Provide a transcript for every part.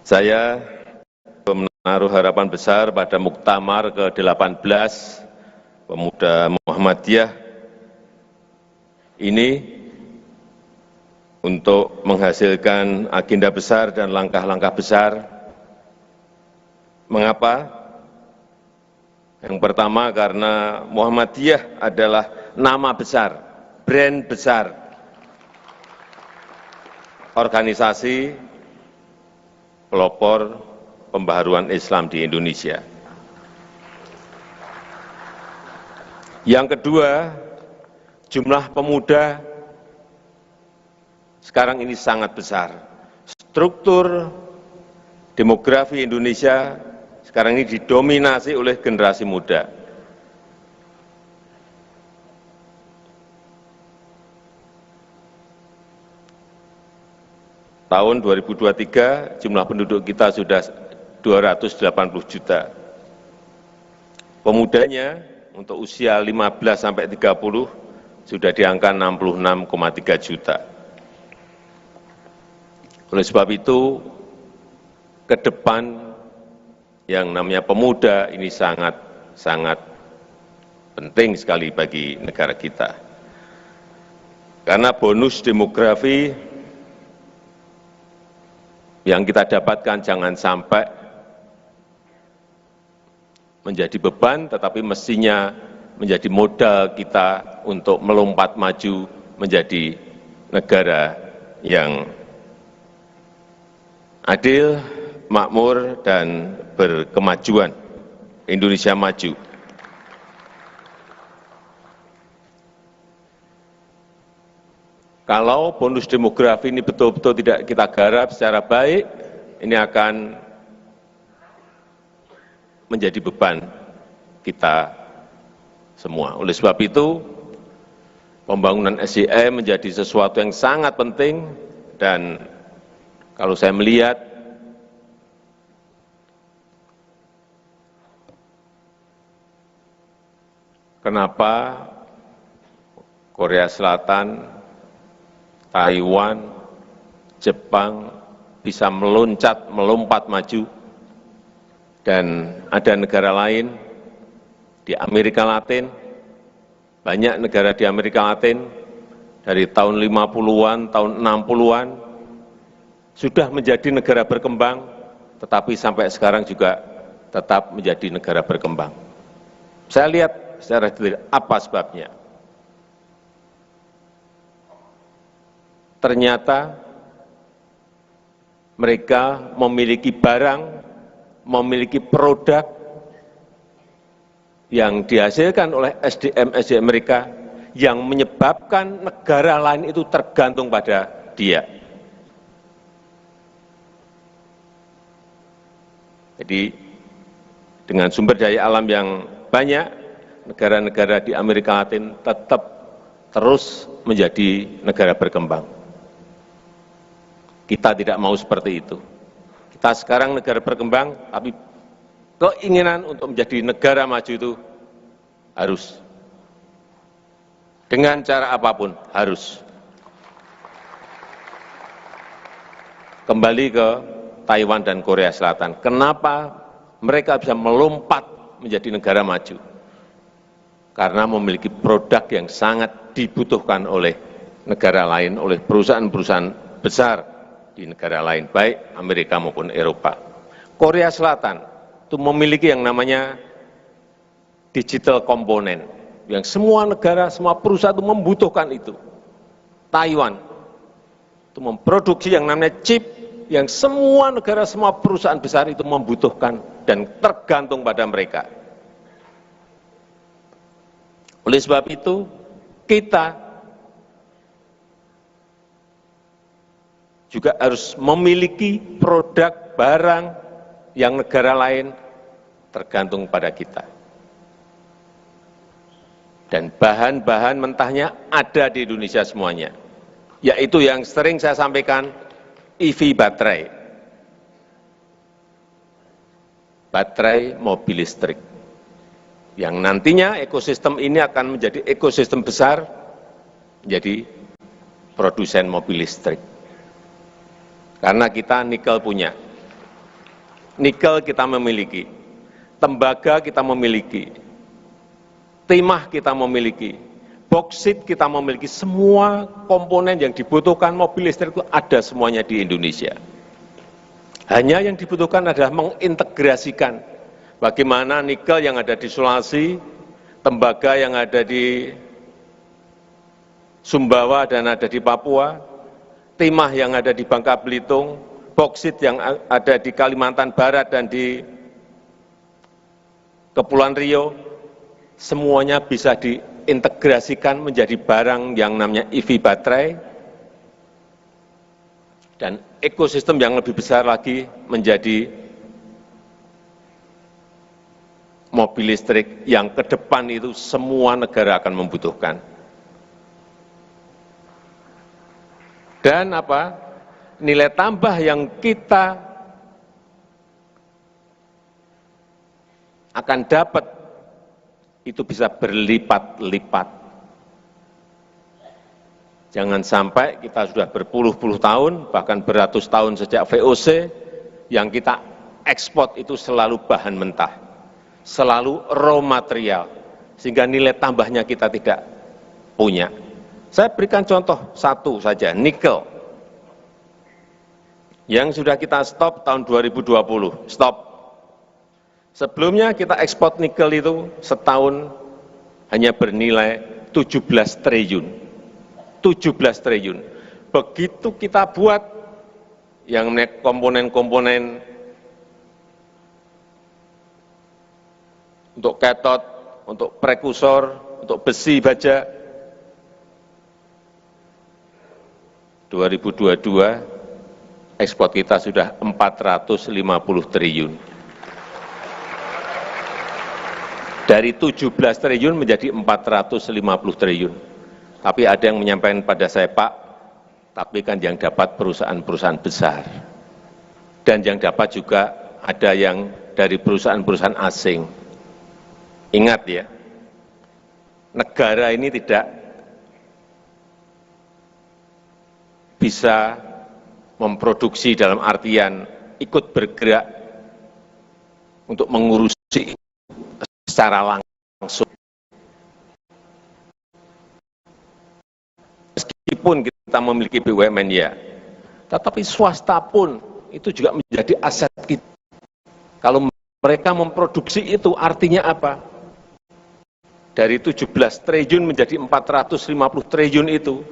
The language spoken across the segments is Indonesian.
Saya menaruh harapan besar pada Muktamar ke-18 Pemuda Muhammadiyah ini untuk menghasilkan agenda besar dan langkah-langkah besar. Mengapa? Yang pertama karena Muhammadiyah adalah nama besar, brand besar, organisasi pelopor pembaharuan Islam di Indonesia. Yang kedua, jumlah pemuda sekarang ini sangat besar. Struktur demografi Indonesia sekarang ini didominasi oleh generasi muda. Tahun 2023 jumlah penduduk kita sudah 280 juta. Pemudanya untuk usia 15 sampai 30 sudah di angka 66,3 juta. Oleh sebab itu, ke depan yang namanya pemuda ini sangat penting sekali bagi negara kita. Karena bonus demografi yang kita dapatkan jangan sampai menjadi beban, tetapi mestinya menjadi modal kita untuk melompat maju menjadi negara yang adil, makmur, dan berkemajuan. Indonesia maju. Kalau bonus demografi ini betul-betul tidak kita garap secara baik, ini akan menjadi beban kita semua. Oleh sebab itu, pembangunan SDM menjadi sesuatu yang sangat penting, dan kalau saya melihat kenapa Korea Selatan, Taiwan, Jepang bisa melompat maju, dan ada negara lain di Amerika Latin, banyak negara di Amerika Latin dari tahun 50-an, tahun 60-an sudah menjadi negara berkembang, tetapi sampai sekarang juga tetap menjadi negara berkembang. Saya lihat secara detail apa sebabnya. Ternyata mereka memiliki barang, memiliki produk yang dihasilkan oleh SDM mereka yang menyebabkan negara lain itu tergantung pada dia. Jadi dengan sumber daya alam yang banyak, negara-negara di Amerika Latin tetap terus menjadi negara berkembang. Kita tidak mau seperti itu. Kita sekarang negara berkembang, tapi keinginan untuk menjadi negara maju itu harus. Dengan cara apapun, harus. Kembali ke Taiwan dan Korea Selatan. Kenapa mereka bisa melompat menjadi negara maju? Karena memiliki produk yang sangat dibutuhkan oleh negara lain, oleh perusahaan-perusahaan besar di negara lain, baik Amerika maupun Eropa. Korea Selatan itu memiliki yang namanya digital komponen, yang semua negara, semua perusahaan itu membutuhkan itu. Taiwan itu memproduksi yang namanya chip, yang semua negara, semua perusahaan besar itu membutuhkan dan tergantung pada mereka. Oleh sebab itu, kita juga harus memiliki produk barang yang negara lain tergantung pada kita. Dan bahan-bahan mentahnya ada di Indonesia semuanya, yaitu yang sering saya sampaikan, EV baterai. Baterai mobil listrik. Yang nantinya ekosistem ini akan menjadi ekosistem besar, menjadi produsen mobil listrik. Karena kita nikel punya, nikel kita memiliki, tembaga kita memiliki, timah kita memiliki, boksit kita memiliki, semua komponen yang dibutuhkan mobil listrik itu ada semuanya di Indonesia. Hanya yang dibutuhkan adalah mengintegrasikan bagaimana nikel yang ada di Sulawesi, tembaga yang ada di Sumbawa dan ada di Papua, timah yang ada di Bangka Belitung, boksit yang ada di Kalimantan Barat dan di Kepulauan Riau, semuanya bisa diintegrasikan menjadi barang yang namanya EV baterai, dan ekosistem yang lebih besar lagi menjadi mobil listrik yang ke depan itu semua negara akan membutuhkan. Dan nilai tambah yang kita akan dapat itu bisa berlipat-lipat. Jangan sampai kita sudah berpuluh-puluh tahun, bahkan beratus tahun sejak VOC, yang kita ekspor itu selalu bahan mentah, selalu raw material, sehingga nilai tambahnya kita tidak punya. Saya berikan contoh satu saja, nikel. Yang sudah kita stop tahun 2020, stop. Sebelumnya kita ekspor nikel itu setahun hanya bernilai 17 triliun. 17 triliun. Begitu kita buat yang komponen-komponen untuk katot, untuk prekursor, untuk besi baja, 2022 ekspor kita sudah 450 triliun. Dari 17 triliun menjadi 450 triliun. Tapi ada yang menyampaikan pada saya, Pak, tapi kan yang dapat perusahaan-perusahaan besar. Dan yang dapat juga ada yang dari perusahaan-perusahaan asing. Ingat ya, negara ini tidak bisa memproduksi dalam artian ikut bergerak untuk mengurusi secara langsung. Meskipun kita memiliki BUMN ya, tetapi swasta pun itu juga menjadi aset kita. Kalau mereka memproduksi itu artinya apa? Dari 17 triliun menjadi 450 triliun itu,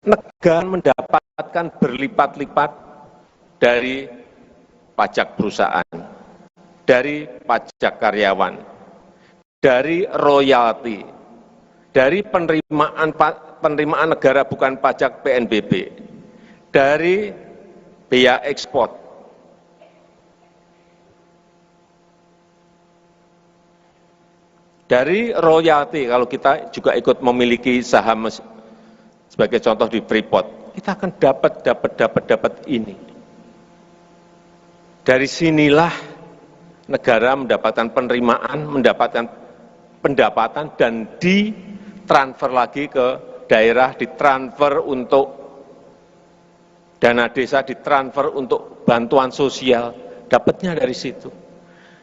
negara mendapatkan berlipat-lipat dari pajak perusahaan, dari pajak karyawan, dari royalti, dari penerimaan negara bukan pajak PNBP, dari biaya ekspor, dari royalti. Kalau kita juga ikut memiliki saham sebagai contoh di Freeport, kita akan dapat ini. Dari sinilah negara mendapatkan penerimaan, mendapatkan pendapatan, dan ditransfer lagi ke daerah, ditransfer untuk dana desa, ditransfer untuk bantuan sosial, dapatnya dari situ.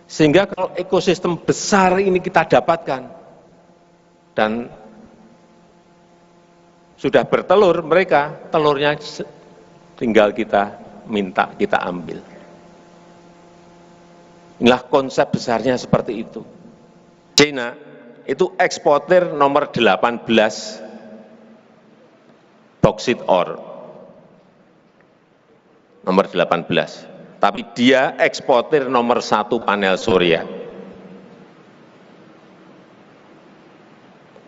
Sehingga kalau ekosistem besar ini kita dapatkan, dan sudah bertelur mereka, telurnya tinggal kita minta, kita ambil. Inilah konsep besarnya seperti itu. China itu eksportir nomor 18 bauxite ore. Nomor 18. Tapi dia eksportir nomor 1 panel surya.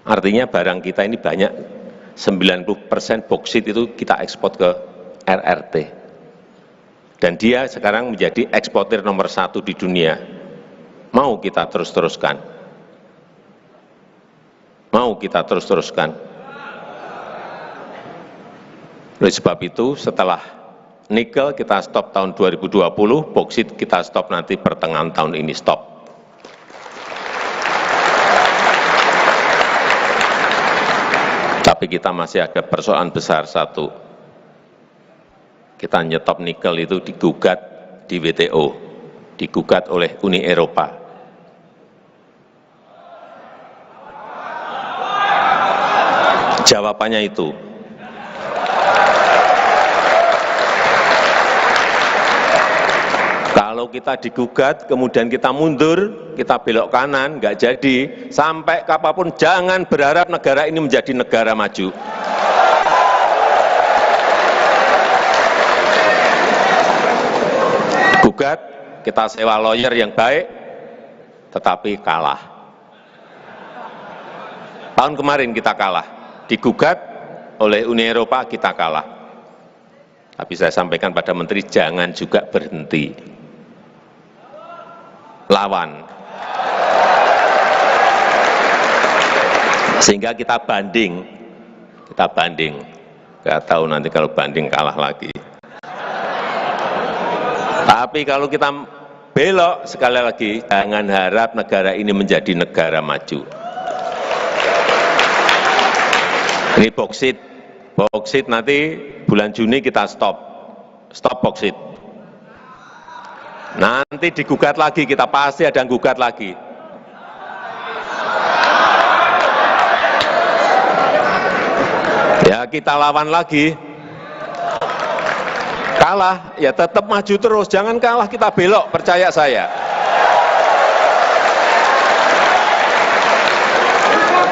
Artinya barang kita ini banyak, 90% boksit itu kita ekspor ke RRT. Dan dia sekarang menjadi eksportir nomor 1 di dunia. Mau kita terus-teruskan? Mau kita terus-teruskan? Oleh sebab itu, setelah nikel kita stop tahun 2020, boksit kita stop nanti pertengahan tahun ini, stop. Tapi kita masih ada persoalan besar satu. Kita nyetop nikel itu digugat di WTO, digugat oleh Uni Eropa. Jawabannya itu, kalau kita digugat, kemudian kita mundur, kita belok kanan, nggak jadi, sampai kapanpun jangan berharap negara ini menjadi negara maju. Gugat, kita sewa lawyer yang baik, tetapi kalah. Tahun kemarin kita kalah, digugat oleh Uni Eropa, kita kalah. Tapi saya sampaikan pada Menteri, jangan juga berhenti. Lawan. Sehingga kita banding. Nggak tahu nanti kalau banding kalah lagi. Tapi kalau kita belok, sekali lagi, jangan harap negara ini menjadi negara maju. Ini boksit nanti bulan Juni kita stop boksit. Nanti digugat lagi, kita pasti ada yang gugat lagi. Ya kita lawan lagi. Kalah, ya tetap maju terus, jangan kalah kita belok, percaya saya.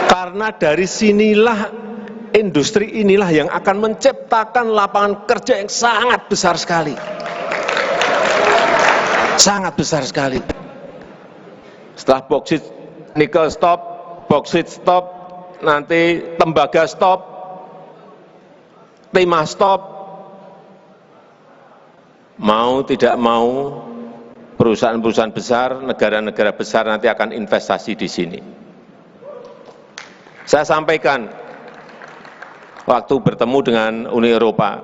Karena dari sinilah, industri inilah yang akan menciptakan lapangan kerja yang sangat besar sekali. Sangat besar sekali. Setelah boksit, nikel stop, boksit stop, nanti tembaga stop, timah stop. Mau tidak mau, perusahaan-perusahaan besar, negara-negara besar nanti akan investasi di sini. Saya sampaikan waktu bertemu dengan Uni Eropa,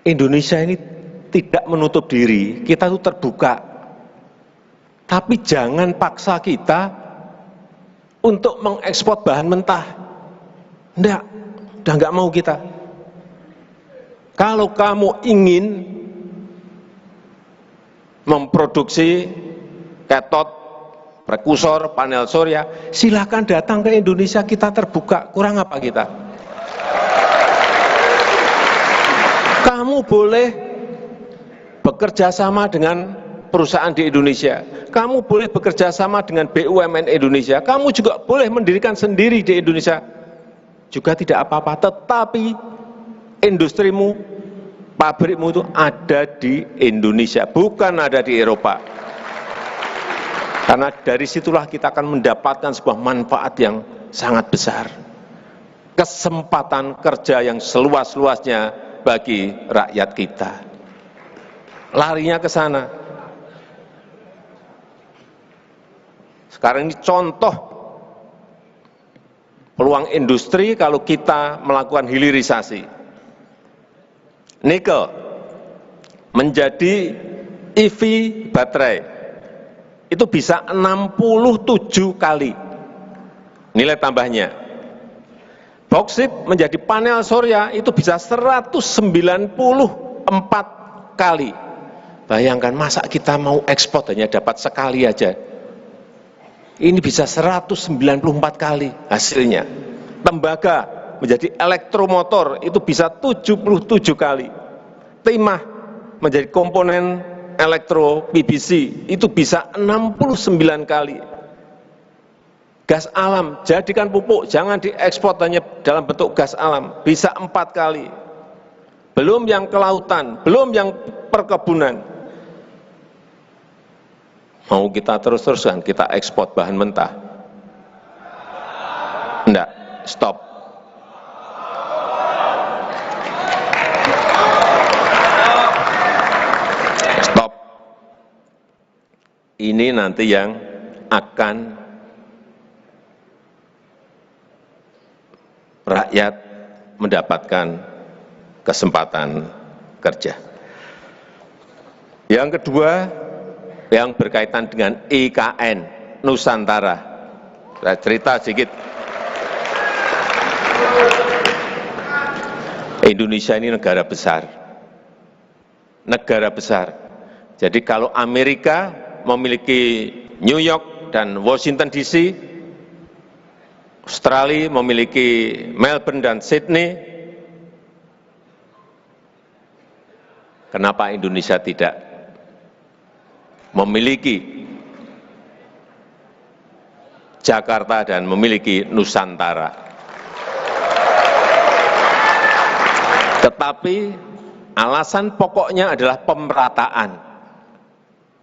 Indonesia ini tidak menutup diri, kita itu terbuka. Tapi jangan paksa kita untuk mengekspor bahan mentah. Udah nggak mau kita. Kalau kamu ingin memproduksi katot, prekursor, panel surya, silakan datang ke Indonesia, kita terbuka. Kurang apa kita? Kamu boleh bekerja sama dengan perusahaan di Indonesia. Kamu boleh bekerja sama dengan BUMN Indonesia. Kamu juga boleh mendirikan sendiri di Indonesia. Juga tidak apa-apa, tetapi industrimu, pabrikmu itu ada di Indonesia, bukan ada di Eropa. Karena dari situlah kita akan mendapatkan sebuah manfaat yang sangat besar. Kesempatan kerja yang seluas-luasnya bagi rakyat kita. Larinya ke sana. Sekarang ini contoh peluang industri kalau kita melakukan hilirisasi. Nikel menjadi EV baterai itu bisa 67 kali nilai tambahnya. Boksit menjadi panel surya itu bisa 194 kali. Bayangkan, masa kita mau ekspor hanya dapat sekali aja. Ini bisa 194 kali hasilnya. Tembaga menjadi elektromotor itu bisa 77 kali. Timah menjadi komponen elektro PVC itu bisa 69 kali. Gas alam, jadikan pupuk, jangan diekspor hanya dalam bentuk gas alam, bisa 4 kali. Belum yang kelautan, belum yang perkebunan. Mau kita terus-terusan kita ekspor bahan mentah? Enggak, stop. Stop. Ini nanti yang akan rakyat mendapatkan kesempatan kerja. Yang kedua, yang berkaitan dengan IKN Nusantara. Saya cerita sedikit. Indonesia ini negara besar. negara besar. Jadi kalau Amerika memiliki New York dan Washington DC, Australia memiliki Melbourne dan Sydney, kenapa Indonesia tidak memiliki Jakarta dan memiliki Nusantara? Tetapi alasan pokoknya adalah pemerataan.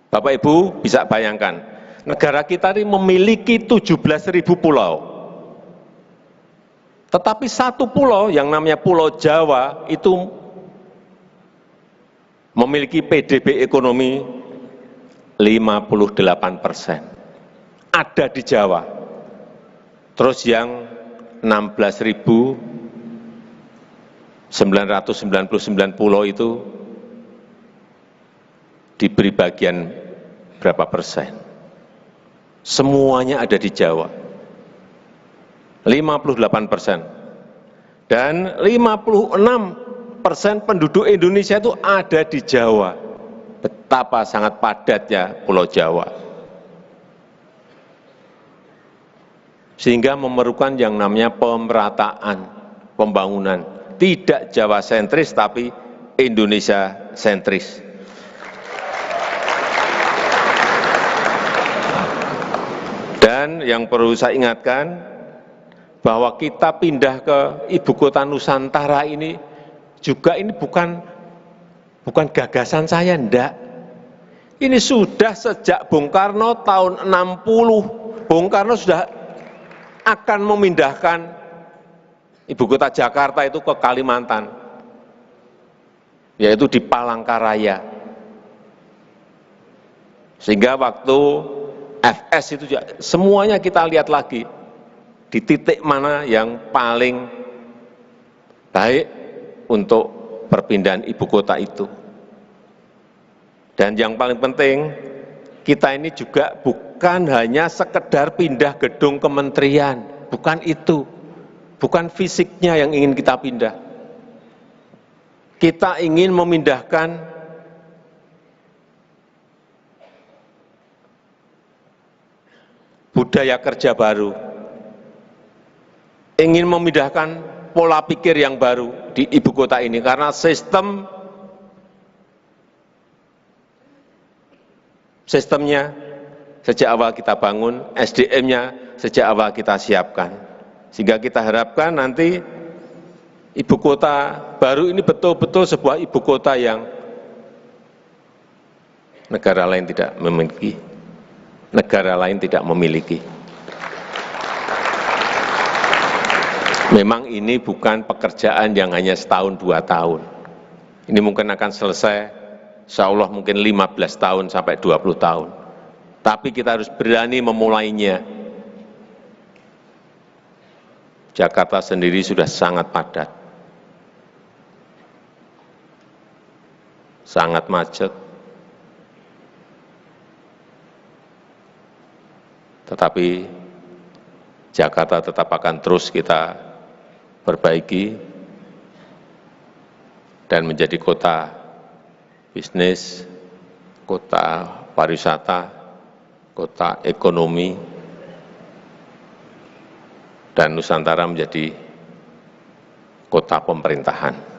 Bapak Ibu bisa bayangkan, negara kita ini memiliki 17.000 pulau. Tetapi satu pulau yang namanya Pulau Jawa itu memiliki PDB ekonomi 58%. Ada di Jawa. Terus yang 16.999 pulau itu diberi bagian berapa persen? Semuanya ada di Jawa. 58%. Dan 56% penduduk Indonesia itu ada di Jawa. Betapa sangat padatnya Pulau Jawa. Sehingga memerlukan yang namanya pemerataan, pembangunan. Tidak Jawa sentris, tapi Indonesia sentris. Dan yang perlu saya ingatkan, bahwa kita pindah ke ibu kota Nusantara ini, juga ini bukan gagasan saya, enggak. Ini sudah sejak Bung Karno tahun 60, Bung Karno sudah akan memindahkan ibu kota Jakarta itu ke Kalimantan, yaitu di Palangkaraya. Sehingga waktu FS itu juga, semuanya kita lihat lagi di titik mana yang paling baik untuk perpindahan ibu kota itu. Dan yang paling penting, kita ini juga bukan hanya sekedar pindah gedung kementerian, bukan itu, bukan fisiknya yang ingin kita pindah. Kita ingin memindahkan budaya kerja baru, ingin memindahkan pola pikir yang baru di ibu kota ini, karena sistemnya sejak awal kita bangun, SDM-nya sejak awal kita siapkan, sehingga kita harapkan nanti ibu kota baru ini betul-betul sebuah ibu kota yang negara lain tidak memiliki. Negara lain tidak memiliki. Memang ini bukan pekerjaan yang hanya setahun, 2 tahun. Ini mungkin akan selesai, insya Allah mungkin 15 tahun sampai 20 tahun. Tapi kita harus berani memulainya. Jakarta sendiri sudah sangat padat. Sangat macet. Tetapi Jakarta tetap akan terus kita perbaiki dan menjadi kota bisnis, kota pariwisata, kota ekonomi, dan Nusantara menjadi kota pemerintahan.